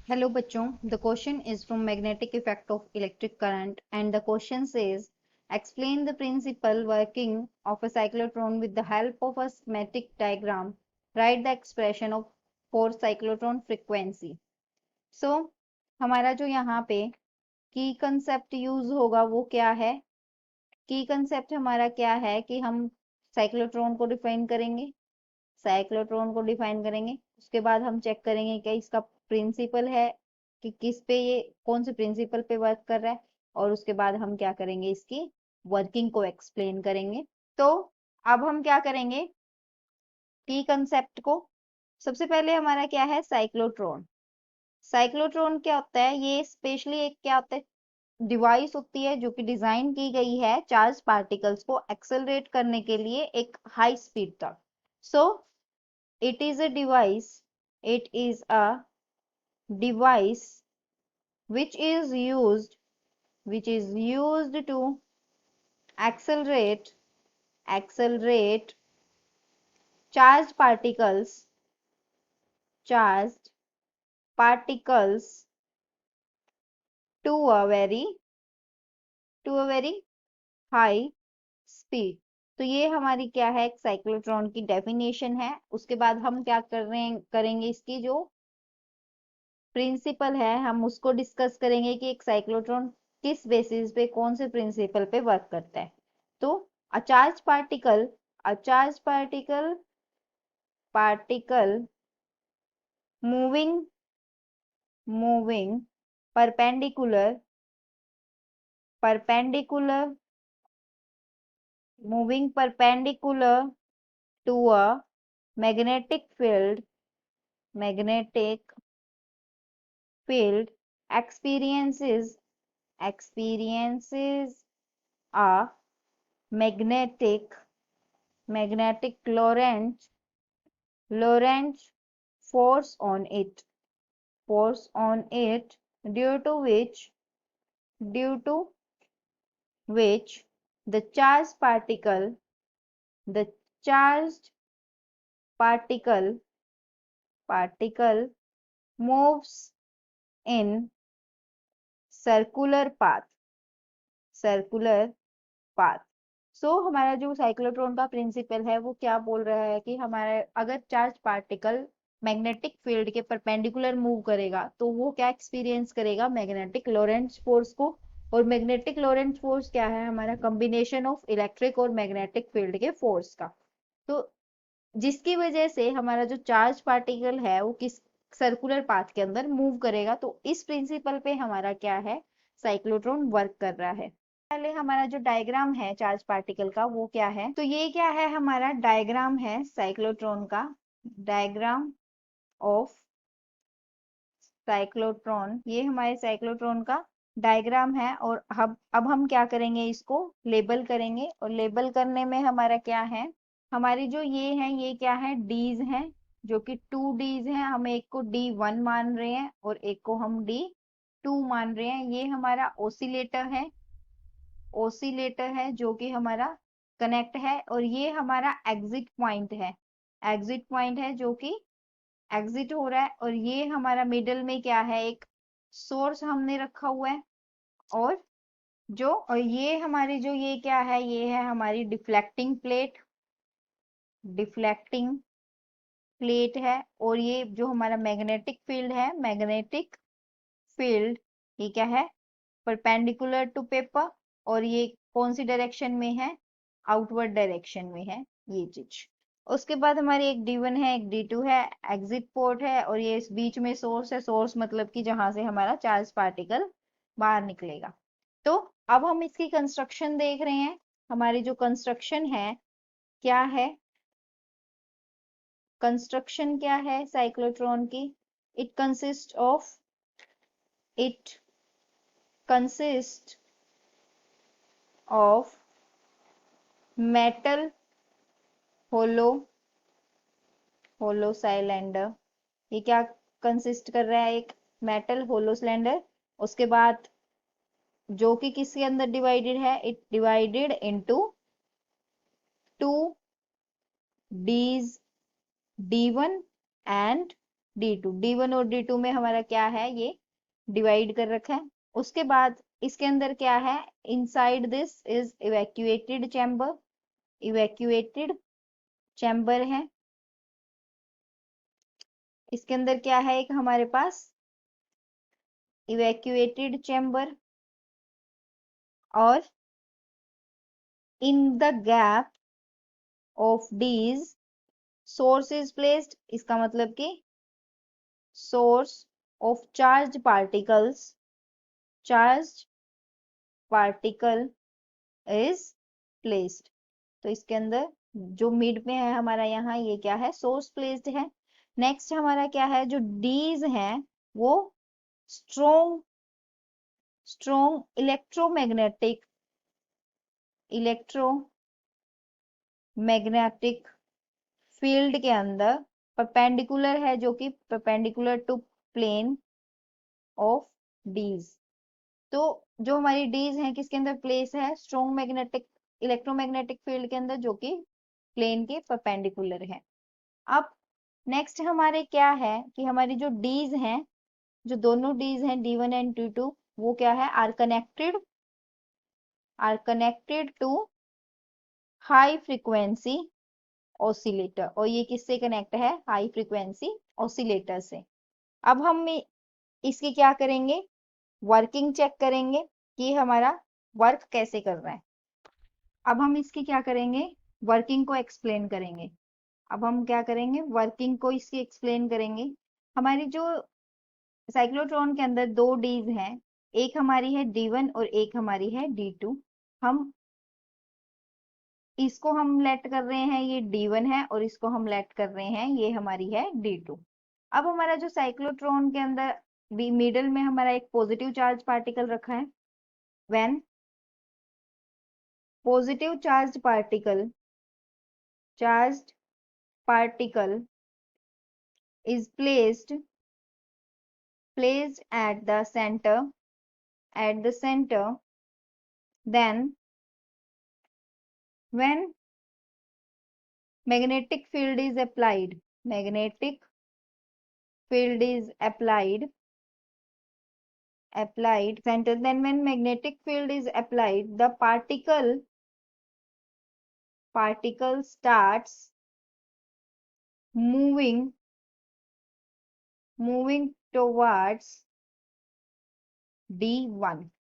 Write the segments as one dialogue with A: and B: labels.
A: Hello bachon, the question is from magnetic effect of electric current and the question says explain the principal working of a cyclotron with the help of a schematic diagram. Write the expression of for cyclotron frequency. So हमारा जो यहाँ पे की concept use होगा वो क्या है? की कंसेप्ट हमारा क्या है कि हम साइक्लोट्रॉन को डिफाइन करेंगे, उसके बाद हम चेक करेंगे क्या इसका प्रिंसिपल है कि किस पे ये कौन से प्रिंसिपल पे वर्क कर रहा है, और उसके बाद हम क्या करेंगे इसकी वर्किंग को एक्सप्लेन करेंगे। तो अब हम क्या करेंगे की कंसेप्ट को। सबसे पहले हमारा क्या है साइक्लोट्रॉन। साइक्लोट्रॉन क्या होता है? ये स्पेशली एक क्या होता है डिवाइस होती है जो कि डिजाइन की गई है चार्ज पार्टिकल्स को एक्सेलरेट करने के लिए एक हाई स्पीड तक। सो it is a device it is a device which is used to accelerate charged particles to a very high speed। तो ये हमारी क्या है एक साइक्लोट्रॉन की डेफिनेशन है। उसके बाद हम क्या करेंगे इसकी जो प्रिंसिपल है हम उसको डिस्कस करेंगे कि एक साइक्लोट्रॉन किस बेसिस पे कौन से प्रिंसिपल पे वर्क करता है। तो a charge particle moving moving perpendicular perpendicular moving perpendicular to a magnetic field experiences a magnetic Lorentz force on it due to which the the charged particle moves in circular path circular path। सो हमारा जो cyclotron का principal है वो क्या बोल रहा है कि हमारा अगर चार्ज पार्टिकल मैग्नेटिक फील्ड के परपेंडिकुलर मूव करेगा तो वो क्या एक्सपीरियंस करेगा मैग्नेटिक लोरेंट्ज फोर्स को। और मैग्नेटिक लोरेंट्ज फोर्स क्या है? हमारा कॉम्बिनेशन ऑफ इलेक्ट्रिक और मैग्नेटिक फील्ड के फोर्स का। तो जिसकी वजह से हमारा जो चार्ज पार्टिकल है वो किस सर्कुलर पाथ के अंदर मूव करेगा। तो इस प्रिंसिपल पे हमारा क्या है साइक्लोट्रॉन वर्क कर रहा है। पहले हमारा जो डायग्राम है चार्ज पार्टिकल का वो क्या है? तो ये क्या है? हमारा डायग्राम है साइक्लोट्रॉन का, डायग्राम ऑफ साइक्लोट्रॉन। ये हमारे साइक्लोट्रॉन का डायग्राम है। और अब हम क्या करेंगे इसको लेबल करेंगे। और लेबल करने में हमारा क्या है हमारी जो ये है ये क्या है डीज हैं जो कि 2 डीज हैं। हम एक को D1 मान रहे हैं और एक को हम D2 मान रहे हैं। ये हमारा ओसिलेटर है जो कि हमारा कनेक्ट है। और ये हमारा एग्जिट पॉइंट है जो कि एग्जिट हो रहा है। और ये हमारा मिडल में क्या है एक सोर्स हमने रखा हुआ है। और ये हमारी जो ये क्या है ये है हमारी डिफ्लेक्टिंग प्लेट है। और ये जो हमारा मैग्नेटिक फील्ड ये क्या है परपेंडिकुलर टू पेपर। और ये कौन सी डायरेक्शन में है? आउटवर्ड डायरेक्शन में है ये चीज। उसके बाद हमारी एक D1 है एक D2 है, एग्जिट पोर्ट है। और ये इस बीच में सोर्स है, सोर्स मतलब कि जहां से हमारा चार्ज पार्टिकल बाहर निकलेगा। तो अब हम इसकी कंस्ट्रक्शन देख रहे हैं। हमारी जो कंस्ट्रक्शन है क्या है? कंस्ट्रक्शन क्या है साइक्लोट्रॉन की? It it consist of metal hollow cylinder. ये क्या कंसिस्ट कर रहा है? एक मेटल होलो सिलेंडर। उसके बाद जो कि किसके अंदर डिवाइडेड है? It divided into 2 dees D1 and D2, D1 और D2 में हमारा क्या है, ये डिवाइड कर रखा है। उसके बाद इसके अंदर क्या है, inside this is evacuated chamber, evacuated chamber है। इसके अंदर क्या है, एक हमारे पास इवैक्यूएटेड चैम्बर, और in the gap of dees source is placed. इसका मतलब कि source of charge particles, charge particle is placed. तो इसके अंदर जो मिड में है हमारा यहाँ, ये क्या है, सोर्स प्लेस्ड है। नेक्स्ट हमारा क्या है, जो डीज हैं वो स्ट्रोंग स्ट्रोंग इलेक्ट्रोमैग्नेटिक फील्ड के अंदर परपेंडिकुलर है, जो कि परपेंडिकुलर टू प्लेन ऑफ डीज। तो जो हमारी डीज हैं किसके अंदर प्लेस है, स्ट्रोंग मैग्नेटिक इलेक्ट्रोमैग्नेटिक फील्ड के अंदर, जो कि प्लेन के परपेंडिकुलर है। अब नेक्स्ट हमारे क्या है कि हमारी जो डीज हैं, जो दोनों डीज हैं D1 एंड D2, वो क्या है, are connected to high frequency oscillator. और ये किससे कनेक्ट है, हाई फ्रीक्वेंसी ऑसिलेटर से। अब हम इसकी क्या करेंगे, वर्किंग चेक करेंगे कि हमारा वर्क कैसे कर रहा है। अब हम इसकी क्या करेंगे, वर्किंग को एक्सप्लेन करेंगे। अब हम क्या करेंगे, वर्किंग को इसकी एक्सप्लेन करेंगे। हमारी जो साइक्लोट्रॉन के अंदर दो डीज हैं, एक हमारी है D1 और एक हमारी है D2। हम इसको हम लेट कर रहे हैं, ये D1 है, और इसको हम लेट कर रहे हैं, ये हमारी है D2। अब हमारा जो साइक्लोट्रॉन के अंदर मिडल में हमारा एक पॉजिटिव चार्ज पार्टिकल रखा है। When positive charged particle is placed at the center, then when magnetic field is applied, center, then when magnetic field is applied, the particle starts moving towards D1।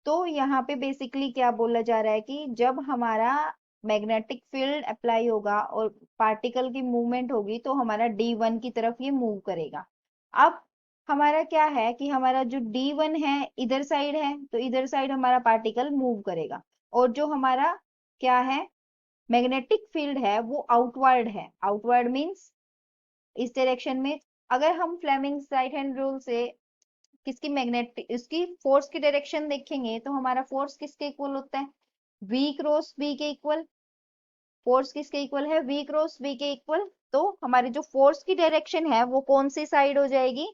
A: तो यहाँ पे basically क्या बोला जा रहा है कि जब हमारा मैग्नेटिक फील्ड अप्लाई होगा और पार्टिकल की मूवमेंट होगी, तो हमारा D1 की तरफ ये मूव करेगा। अब हमारा क्या है कि हमारा जो D1 है इधर साइड है, तो इधर साइड हमारा पार्टिकल मूव करेगा। और जो हमारा क्या है, मैग्नेटिक फील्ड है, वो आउटवर्ड है। आउटवर्ड मीन्स इस डायरेक्शन में। अगर हम फ्लेमिंग्स राइट हैंड रूल से किसकी मैग्नेटिक इसकी फोर्स की डायरेक्शन देखेंगे, तो हमारा फोर्स किसके इक्वल होता है, V क्रॉस B के इक्वल। फोर्स किसके इक्वल है, V क्रॉस B के इक्वल। तो हमारी जो फोर्स की डायरेक्शन है वो कौन सी साइड हो जाएगी,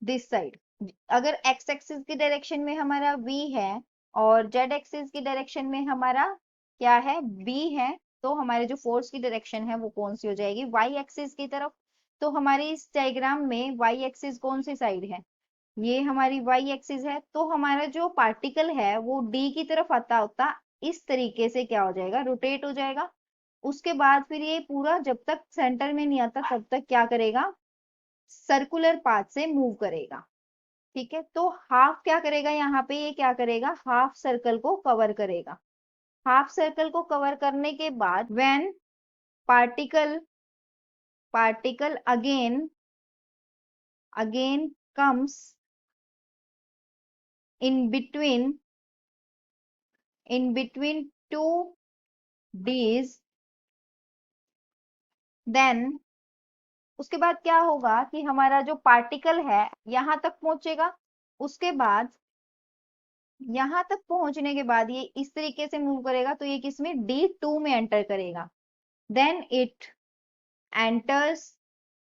A: दिस साइड। अगर x एक्सिस की डायरेक्शन में हमारा V है और z एक्सिस की डायरेक्शन में हमारा क्या है, B है, तो हमारे जो फोर्स की डायरेक्शन है वो कौन सी हो जाएगी, y एक्सिस की तरफ। तो हमारी इस डायग्राम में y एक्सिस कौन सी साइड है, ये हमारी y एक्सिस है। तो हमारा जो पार्टिकल है वो D की तरफ आता होता इस तरीके से क्या हो जाएगा, रोटेट हो जाएगा। उसके बाद फिर ये पूरा जब तक सेंटर में नहीं आता तब तक क्या करेगा, सर्कुलर पाथ से मूव करेगा। ठीक है, तो हाफ क्या करेगा, यहाँ पे ये क्या करेगा, हाफ सर्कल को कवर करेगा। हाफ सर्कल को कवर करने के बाद when particle again comes in between two D's, then उसके बाद क्या होगा कि हमारा जो पार्टिकल है यहां तक पहुंचेगा। उसके बाद यहां तक पहुंचने के बाद ये इस तरीके से मूव करेगा, तो ये किसमें, D2 में एंटर करेगा। Then it enters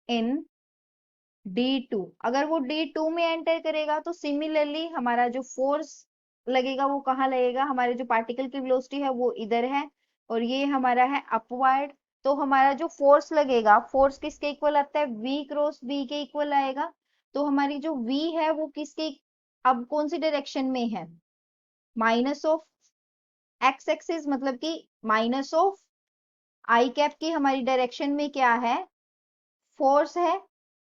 A: in D2। अगर वो D2 में एंटर करेगा तो सिमिलरली हमारा जो फोर्स लगेगा वो कहाँ लगेगा, हमारे जो पार्टिकल की वेलोसिटी है वो इधर है, और ये हमारा है अपवर्ड, तो हमारा जो फोर्स लगेगा, फोर्स किसके इक्वल आता है, v क्रॉस b के इक्वल आएगा। तो हमारी जो v है वो किसके, अब कौन सी डायरेक्शन में है, माइनस ऑफ एक्स एक्सिस, मतलब कि माइनस ऑफ आई कैप की हमारी डायरेक्शन में क्या है, फोर्स है,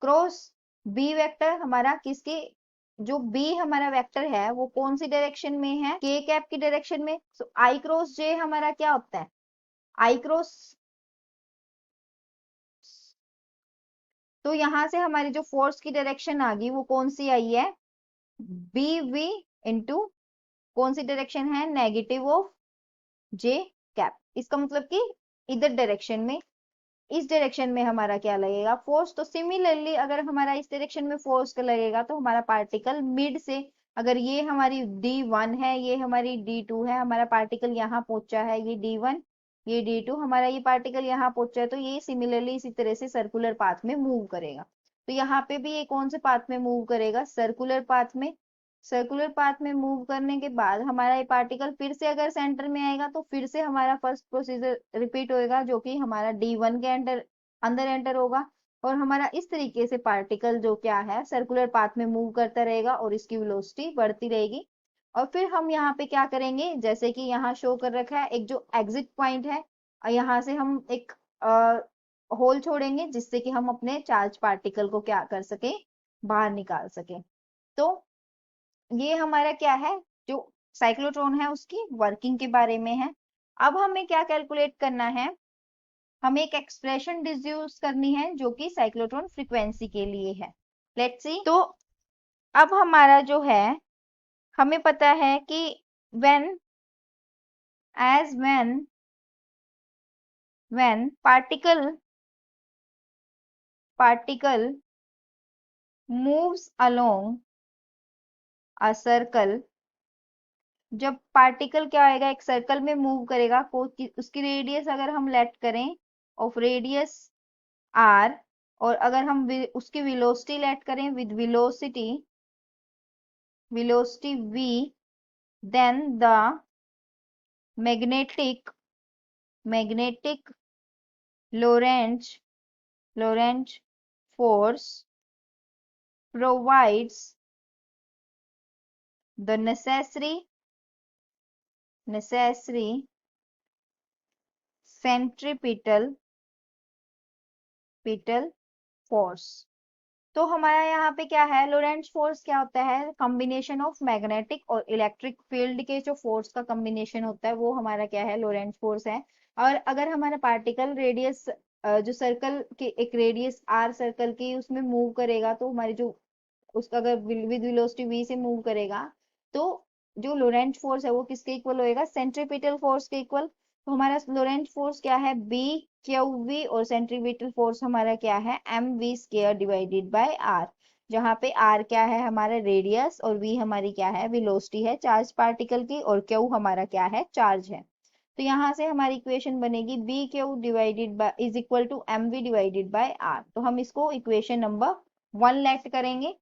A: क्रॉस बी वेक्टर हमारा किसके, जो बी हमारा वेक्टर है वो कौन सी डायरेक्शन में है, के कैप की डायरेक्शन में। सो आई क्रॉस जे हमारा क्या होता है, आई क्रॉस, तो यहां से हमारी जो फोर्स की डायरेक्शन आ गई वो कौन सी आई है, बी वी इंटू कौन सी डायरेक्शन है, नेगेटिव ऑफ जे कैप। इसका मतलब कि इधर डायरेक्शन में, इस डायरेक्शन में हमारा क्या लगेगा, फोर्स। तो सिमिलरली अगर हमारा इस डायरेक्शन में फोर्स का लगेगा तो हमारा पार्टिकल मिड से, अगर ये हमारी D1 है, ये हमारी D2 है, हमारा पार्टिकल यहाँ पहुंचा है, ये D1 ये D2, हमारा ये पार्टिकल यहाँ पहुंचा है, तो ये सिमिलरली इसी तरह से सर्कुलर पाथ में मूव करेगा। तो यहाँ पे भी ये कौन से पाथ में मूव करेगा, सर्कुलर पाथ में। सर्कुलर पाथ में मूव करने के बाद हमारा ये पार्टिकल फिर से अगर सेंटर में आएगा तो फिर से हमारा फर्स्ट प्रोसीजर रिपीट होएगा, जो कि हमारा D1 के अंदर एंटर होगा, और हमारा इस तरीके से पार्टिकल जो क्या है सर्कुलर पाथ में मूव करता रहेगा और इसकी वेलोसिटी बढ़ती रहेगी। और फिर हम यहाँ पे क्या करेंगे, जैसे कि यहाँ शो कर रखा है एक जो एग्जिट पॉइंट है, और यहाँ से हम एक होल छोड़ेंगे जिससे कि हम अपने चार्ज पार्टिकल को क्या कर सके, बाहर निकाल सके। तो ये हमारा क्या है, जो साइक्लोट्रॉन है उसकी वर्किंग के बारे में है। अब हमें क्या कैलकुलेट करना है, हमें एक एक्सप्रेशन डिड्यूस करनी है जो कि साइक्लोट्रॉन फ्रीक्वेंसी के लिए है। लेट्स सी, तो अब हमारा जो है, हमें पता है कि when as when particle moves along a circle, जब पार्टिकल क्या आएगा, एक सर्कल में मूव करेगा, उसकी रेडियस अगर हम लेट करें ऑफ रेडियस आर, और अगर हम उसकी वेलोसिटी लेट करें with velocity v, then the magnetic magnetic Lorentz force provides the necessary centripetal force। तो हमारा यहाँ पे क्या है, लोरेंट्ज फोर्स क्या होता है, कॉम्बिनेशन ऑफ मैग्नेटिक और इलेक्ट्रिक फील्ड के जो फोर्स का कॉम्बिनेशन होता है वो हमारा क्या है, लोरेंट्ज फोर्स है। और अगर हमारा पार्टिकल रेडियस, जो सर्कल के एक रेडियस आर सर्कल की उसमें मूव करेगा, तो हमारी जो उसका अगर विद वेलोसिटी v से मूव करेगा, तो जो लोरेंट्ज फोर्स है वो किसके इक्वल होएगा, सेंट्रीपिटल फोर्स के इक्वल। तो हमारा लोरेंट्ज फोर्स क्या है, बी क्यू वी, और सेंट्रीपिटल फोर्स हमारा क्या है, M V square divided by R, जहाँ पे आर क्या है हमारा रेडियस, और वी हमारी क्या है, वेलोसिटी है चार्ज पार्टिकल की, और क्यू हमारा क्या है, चार्ज है। तो यहाँ से हमारी इक्वेशन बनेगी B Q divided by is equal to M V divided by R. तो हम इसको इक्वेशन नंबर 1 लेट करेंगे।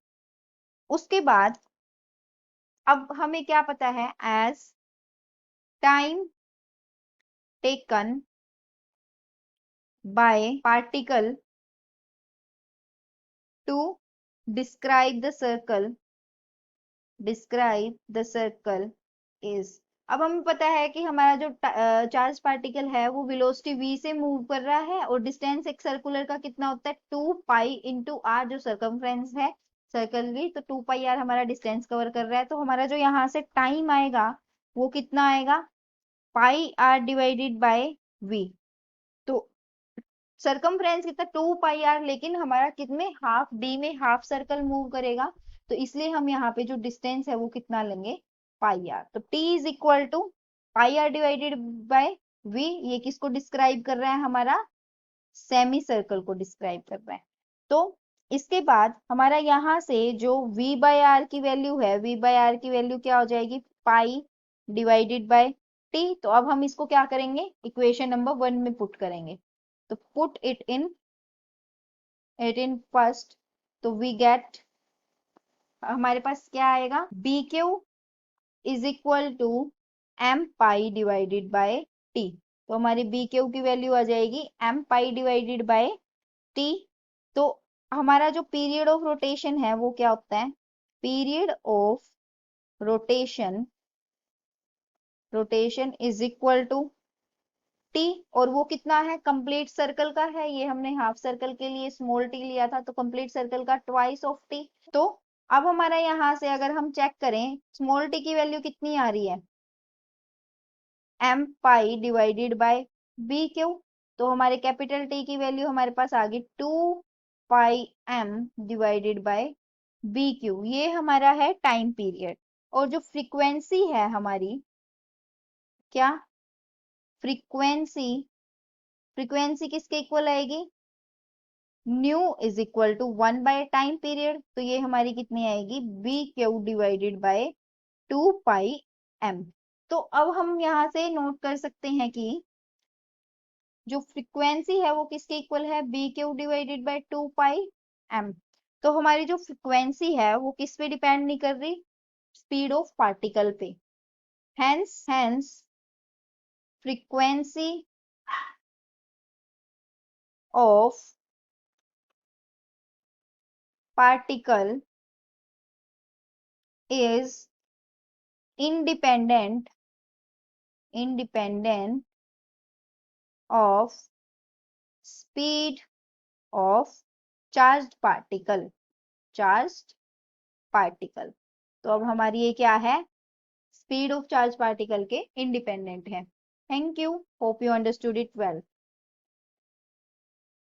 A: उसके बाद अब हमें क्या पता है, as time taken by particle to describe the circle is. अब हमें पता है कि हमारा जो चार्ज पार्टिकल है वो वेलोसिटी v से मूव कर रहा है, और डिस्टेंस एक सर्कुलर का कितना होता है, 2 पाई इंटू आर, जो सर्कमफ्रेंस है सर्कल की, तो 2 पाई आर हमारा डिस्टेंस कवर कर रहा है। तो हमारा जो यहाँ से टाइम आएगा वो कितना आएगा, पाई आर डिवाइडेड बाय वी। तो सरकमफ्रेंस कितना, 2 पाई आर, लेकिन हमारा कितने, हाफ डी में हाफ सर्कल मूव करेगा, तो इसलिए हम यहाँ पे जो डिस्टेंस है वो कितना लेंगे, पाई आर। तो T is equal to pi R divided by V. ये किसको डिस्क्राइब कर रहा है, हमारा सेमी सर्कल को डिस्क्राइब कर रहा है। तो इसके बाद हमारा यहाँ से जो v बाय आर की वैल्यू है, v बाय आर की वैल्यू क्या हो जाएगी, पाई डिवाइडेड बाय टी। तो अब हम इसको क्या करेंगे, इक्वेशन नंबर 1 में पुट करेंगे। तो पुट इट इन फर्स्ट, तो वी गेट, हमारे पास क्या आएगा, B Q is equal to M pi divided by T. तो हमारी बी क्यू की वैल्यू आ जाएगी M pi divided by T. तो हमारा जो पीरियड ऑफ रोटेशन है वो क्या होता है, period of rotation, rotation is equal to T, और वो कितना है, कंप्लीट सर्कल का है, ये हमने हाफ सर्कल के लिए स्मॉल टी लिया था, तो कंप्लीट सर्कल का ट्वाइस ऑफ टी। तो अब हमारा यहां से अगर हम चेक करें स्मॉल टी की वैल्यू कितनी आ रही है, M pi divided by B Q, तो हमारे कैपिटल टी की वैल्यू हमारे पास आ गई 2 pi m divided by B q, ये हमारा है टाइम पीरियड। और जो फ्रीक्वेंसी है हमारी, क्या फ्रीक्वेंसी, फ्रीक्वेंसी किसके इक्वल आएगी, न्यू इज इक्वल टू 1/टाइम पीरियड, तो ये हमारी कितनी आएगी, b Q divided by 2 pi M. तो अब हम यहां से नोट कर सकते हैं कि जो फ्रीक्वेंसी है वो किसके इक्वल है, B Q divided by 2 pi M. तो हमारी जो फ्रीक्वेंसी है वो किस पे डिपेंड नहीं कर रही, स्पीड ऑफ पार्टिकल पे। Hence frequency of particle is independent of speed of charged particle, charged particle। तो अब हमारी ये क्या है, स्पीड ऑफ चार्ज पार्टिकल के इंडिपेंडेंट है। Thank you, hope you understood it well.